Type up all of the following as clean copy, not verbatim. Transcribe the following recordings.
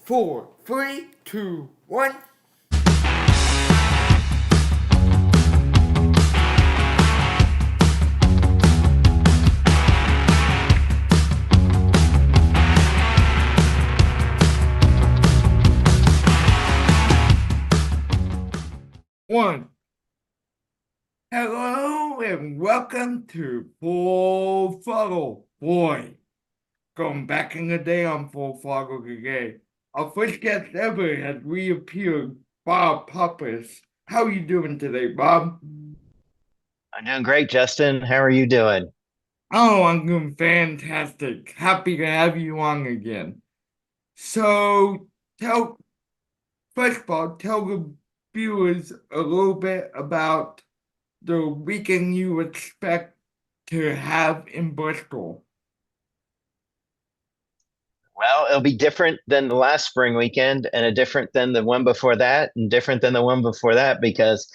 four, three, two, one. One. Hello and welcome to Full Throttle. Boy, going back in the day on Full Throttle today. Our first guest ever has reappeared, Bob Puppis. How are you doing today, Bob? I'm doing great, Justin. How are you doing? Oh, I'm doing fantastic. Happy to have you on again. So, tell first of all, tell the viewers a little bit about the weekend you expect to have in Bristol. Well, it'll be different than the last spring weekend and a different than the one before that and different than the one before that because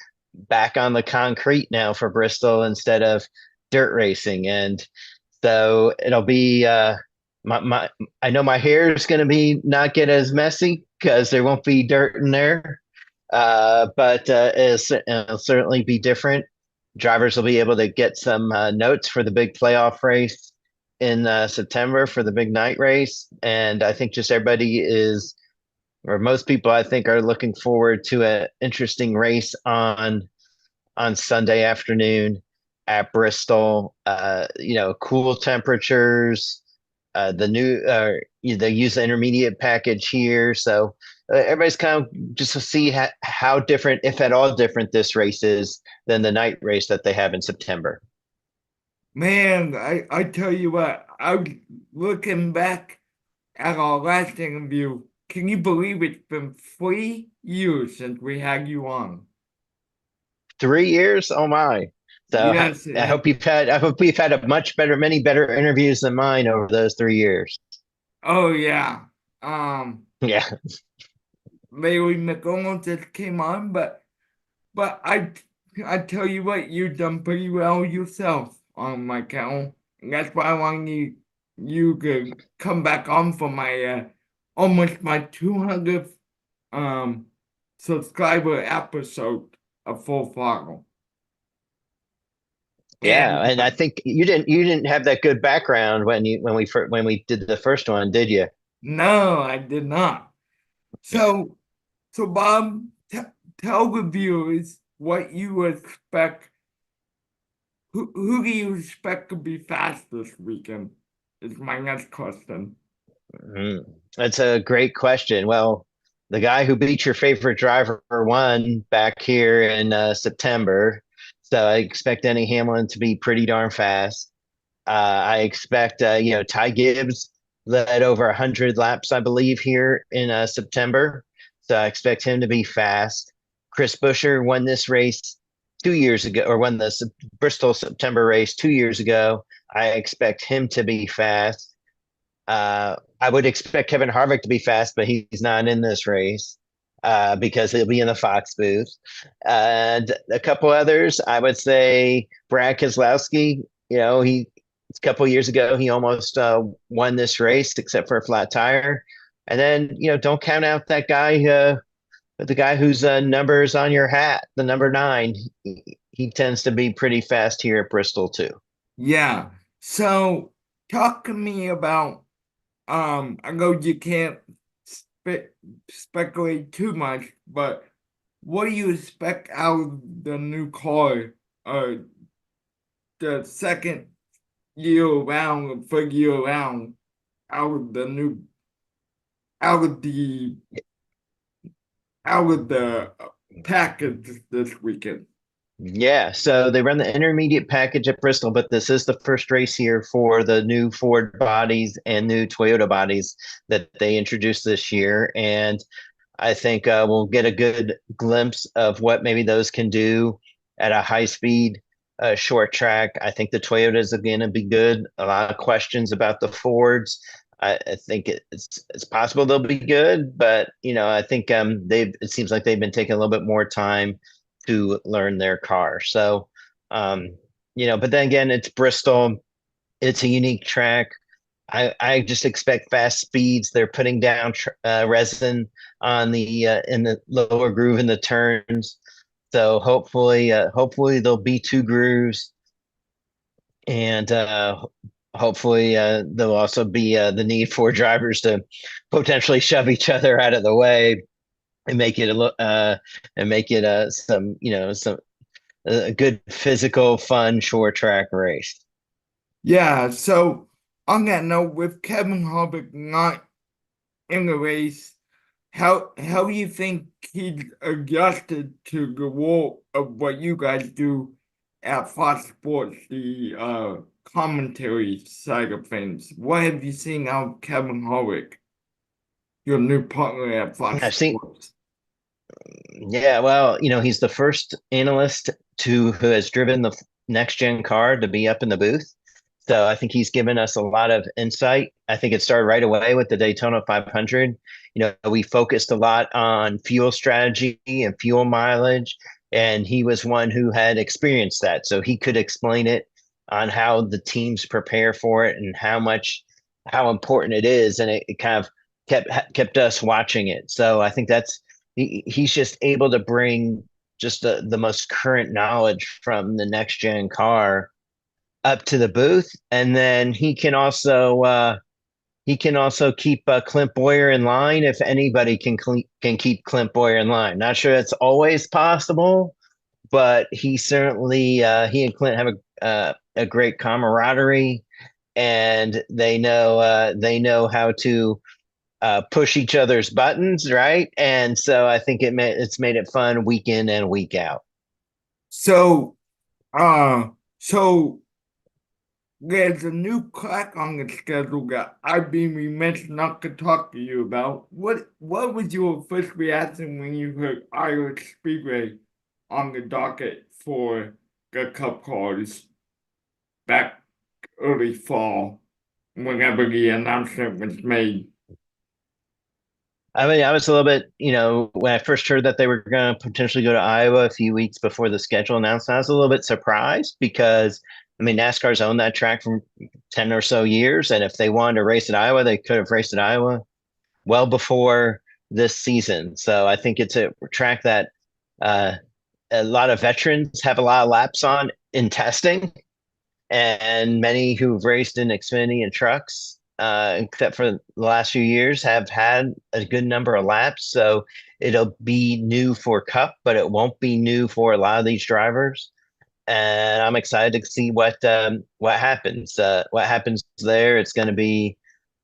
back on the concrete now for Bristol instead of dirt racing. And so it'll be my I know my hair is going to be not get as messy because there won't be dirt in there. But it'll certainly be different. Drivers will be able to get some notes for the big playoff race in September for the big night race. And I think just everybody is, or most people, I think, are looking forward to an interesting race on Sunday afternoon at Bristol. Cool temperatures. The new they use the intermediate package here, so everybody's kind of just to see how different, if at all different, this race is than the night race that they have in September. Man, I tell you what, I was looking back at our last interview. Can you believe it's been 3 years since we had you on? 3 years, oh my! So Yes, I hope we've had a much better, many better interviews than mine over those 3 years. oh yeah. Um, Yeah, Larry McDonald just came on, but I tell you what, you've done pretty well yourself on my channel. And that's why I want you to come back on for my almost my 200th um subscriber episode of Full Throttle. yeah, And and I think you didn't have that good background when we did the first one, did you? no, I did not. So so Bob, tell the viewers what you expect. Who do you expect to be fast this weekend? Is my next question. Mm, that's a great question. Well, the guy who beat your favorite driver won back here in September, so I expect Denny Hamlin to be pretty darn fast. I expect Ty Gibbs led over 100 laps, I believe, here in September, so I expect him to be fast. Chris Buescher won this race 2 years ago, or won the Bristol September race 2 years ago. I expect him to be fast. I would expect Kevin Harvick to be fast, but he's not in this race because he'll be in the Fox booth. And a couple others, I would say Brad Keselowski. He a couple years ago he almost won this race except for a flat tire. And then don't count out that guy, the guy whose number is on your hat, the number 9. He tends to be pretty fast here at Bristol too. Yeah. So talk to me about I know you can't speculate too much, but what do you expect out of the new car? Uh the second year round, third year round out of the new out of the out of the package this weekend. Yeah, so they run the intermediate package at Bristol, but this is the first race here for the new Ford bodies and new Toyota bodies that they introduced this year. And I think we'll get a good glimpse of what maybe those can do at a high speed, short track. I think the Toyotas are going to be good. A lot of questions about the Fords. I think it's possible they'll be good, but I think it seems like they've been taking a little bit more time to learn their car. So, but then again, it's Bristol. It's a unique track. I just expect fast speeds. They're putting down resin on the in the lower groove in the turns. So hopefully there'll be two grooves, and hopefully there'll also be the need for drivers to potentially shove each other out of the way and make it some some a good physical, fun short track race. Yeah, so on that note, with Kevin Harvick not in the race, how do you think he's adjusted to the role of what you guys do at Fox Sports, the commentary side of things? What have you seen out of Kevin Harvick, your new partner at Fox I've seen Sports? Yeah, well, he's the first analyst who has driven the next gen car to be up in the booth. So I think he's given us a lot of insight. I think it started right away with the Daytona 500. We focused a lot on fuel strategy and fuel mileage, and he was one who had experienced that. So he could explain it on how the teams prepare for it and how important it is. And it kind of kept us watching it. So I think he's just able to bring just the most current knowledge from the next gen car up to the booth, and then he can also keep Clint Boyer in line if anybody can keep Clint Boyer in line. Not sure that's always possible, but he and Clint have a great camaraderie, and they know how to push each other's buttons, right? And so I think it's made it fun week in and week out. So, uh, so there's a new crack on the schedule that I've been remiss not to talk to you about. What was your first reaction when you heard Iowa Speedway on the docket for the Cup cars back early fall, whenever the announcement was made? I mean, I was a little bit, when I first heard that they were going to potentially go to Iowa a few weeks before the schedule announcement, I was a little bit surprised because, I mean, NASCAR's owned that track for 10 or so years. And if they wanted to race at Iowa, they could have raced at Iowa well before this season. So I think it's a track that uh, a lot of veterans have a lot of laps on in testing, and many who've raced in Xfinity and trucks, except for the last few years, have had a good number of laps. So it'll be new for Cup, but it won't be new for a lot of these drivers. And I'm excited to see what happens. What happens there? It's going to be,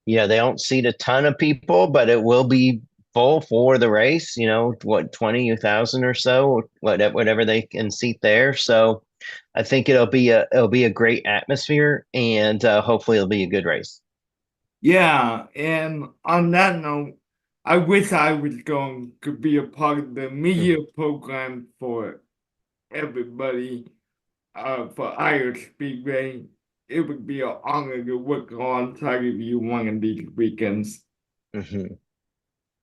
they don't seat a ton of people, but it will be full for the race. 20,000 or so, whatever they can seat there. So I think it'll be a great atmosphere, and hopefully it'll be a good race. Yeah, and on that note, I wish I was going to be a part of the media Mhm. program for everybody for Iowa Speedway. It would be an honor to work alongside of you one of these weekends. Mhm.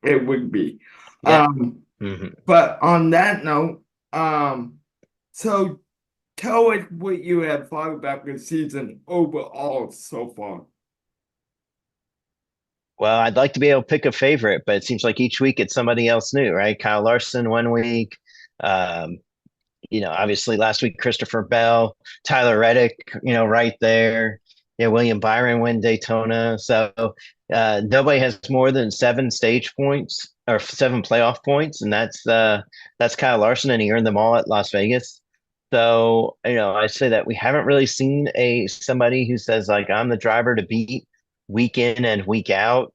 It would be. Yeah. Um, Mhm. but on that note, so tell us what you have thought about the season overall so far. Well, I'd like to be able to pick a favorite, but it seems like each week it's somebody else new, right? Kyle Larson one week. Um, obviously last week Christopher Bell, Tyler Reddick, right there. Yeah, William Byron win Daytona. So nobody has more than 7 stage points or 7 playoff points, and that's Kyle Larson, and he earned them all at Las Vegas. So I say that we haven't really seen a somebody who says like I'm the driver to beat week in and week out.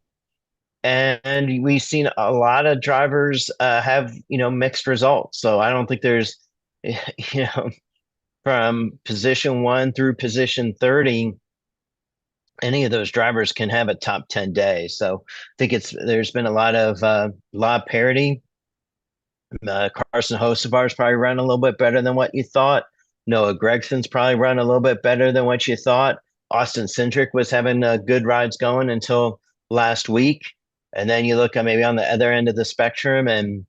And we've seen a lot of drivers have mixed results. So I don't think there's from position 1 through position 30, any of those drivers can have a top 10 day. So I think there's been a lot of parity. Carson Hocevar's probably run a little bit better than what you thought. Noah Gregson's probably run a little bit better than what you thought. Austin Cindric was having good rides going until last week. And then you look at maybe on the other end of the spectrum, and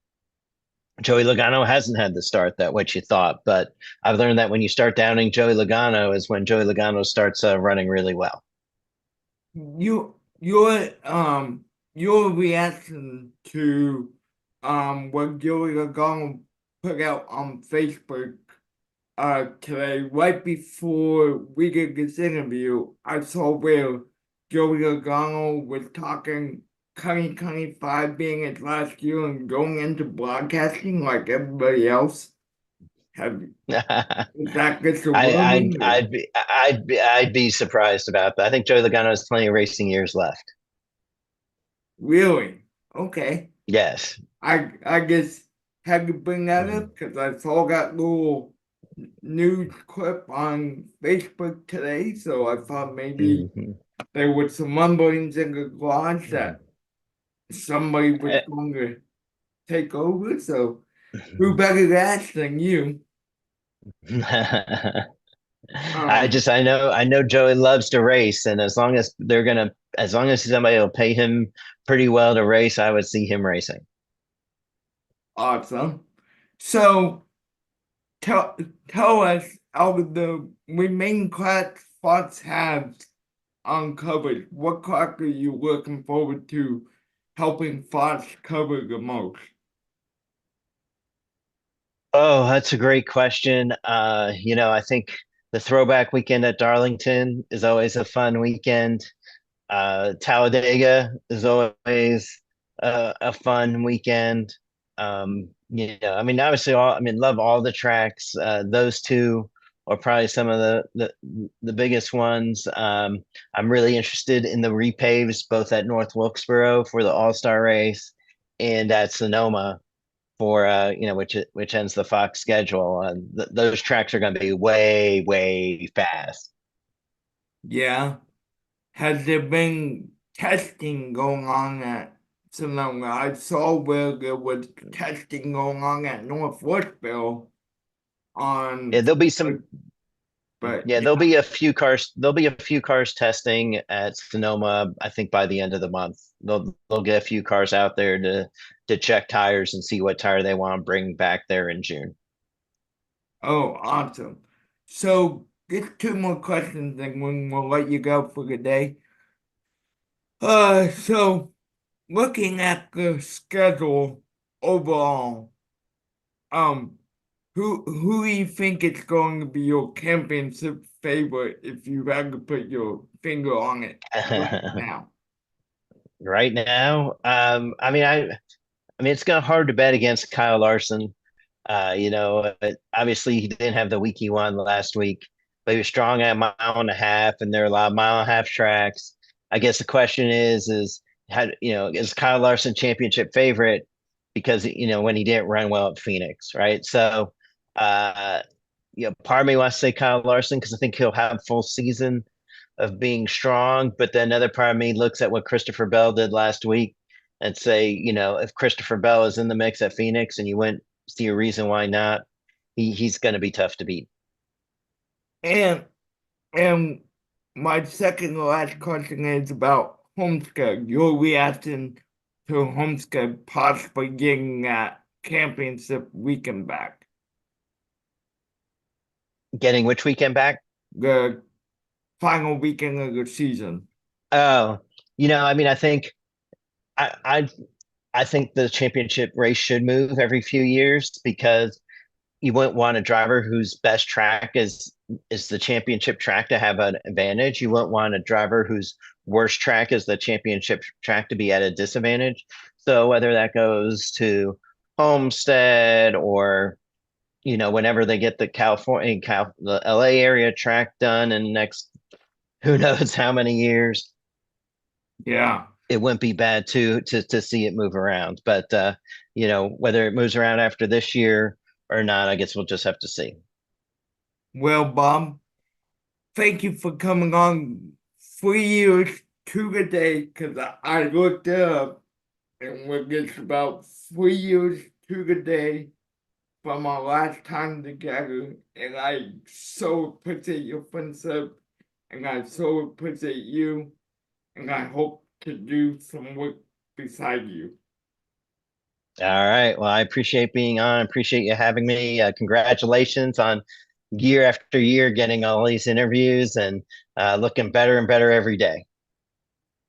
Joey Logano hasn't had the start that what you thought. But I've learned that when you start downing Joey Logano is when Joey Logano starts running really well. Your reaction to what Joey Logano put out on Facebook today, right before we did this interview, I saw where Joey Logano was talking 2025 being his last year and going into broadcasting like everybody else. Have I, Is that just a I'd, rumor? Or- I'd be surprised about that. I think Joey Logano has plenty of racing years left. Really? Okay. Yes. I guess had to bring that Mhm. up because I saw that little news clip on Facebook today, so I thought maybe Mhm. there was some rumblings in the garage that somebody was Eh, going to take over. So who better to ask than you? Um, I know Joey loves to race, and as long as somebody will pay him pretty well to race, I would see him racing. awesome. So tell tell us out of the remaining class spots have uncovered, what class are you looking forward to helping Fox cover the most? Oh, that's a great question. I think the throwback weekend at Darlington is always a fun weekend. Talladega is always a fun weekend. I mean, obviously, love all the tracks. Those two are probably some of the biggest ones. I'm really interested in the repaves, both at North Wilkesboro for the All Star race and at Sonoma for which ends the Fox schedule. And those tracks are going to be way fast. Yeah. Has there been testing going on at Sonoma? I saw where there was testing going on at Northwestville Yeah, on, but yeah, yeah. there'll be a few cars testing at Sonoma, I think by the end of the month. They'll get a few cars out there to check tires and see what tire they want to bring back there in June. Oh, awesome. So just two more questions and we'll let you go for the day. So looking at the schedule overall, um, who do you think is going to be your championship favorite if you had to put your finger on it right now? Right now, I mean, it's kind of hard to bet against Kyle Larson. Obviously he didn't have the week he won last week, but he was strong at a mile and a half, and there are a lot of mile and a half tracks. I guess the question is how is Kyle Larson championship favorite because when he didn't run well at Phoenix, right? So, uh, part of me wants to say Kyle Larson because I think he'll have full season of being strong, but then another part of me looks at what Christopher Bell did last week and say, if Christopher Bell is in the mix at Phoenix and you went see a reason why not, he's going to be tough to beat. And and my second to last question is about Homestead. Your reaction to Homestead possibly getting that championship weekend back. Getting which weekend back? The final weekend of the season. Oh, I mean, I, I I think the championship race should move every few years because you wouldn't want a driver whose best track is the championship track to have an advantage. You wouldn't want a driver whose worst track is the championship track to be at a disadvantage. So whether that goes to Homestead or whenever they get the the LA area track done in the next who knows how many years, Yeah. it wouldn't be bad to see it move around. But whether it moves around after this year or not, I guess we'll just have to see. Well, Bob, thank you for coming on 3 years to the day because I looked it up and it's about 3 years to the day from our last time together. And I so appreciate your friendship and I so appreciate you. And I hope to do some work beside you. All right. Well, I appreciate being on. Appreciate you having me. Congratulations on year after year getting all these interviews and looking better and better every day.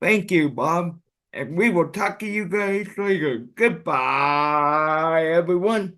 Thank you, Bob. And we will talk to you guys later. Goodbye, everyone.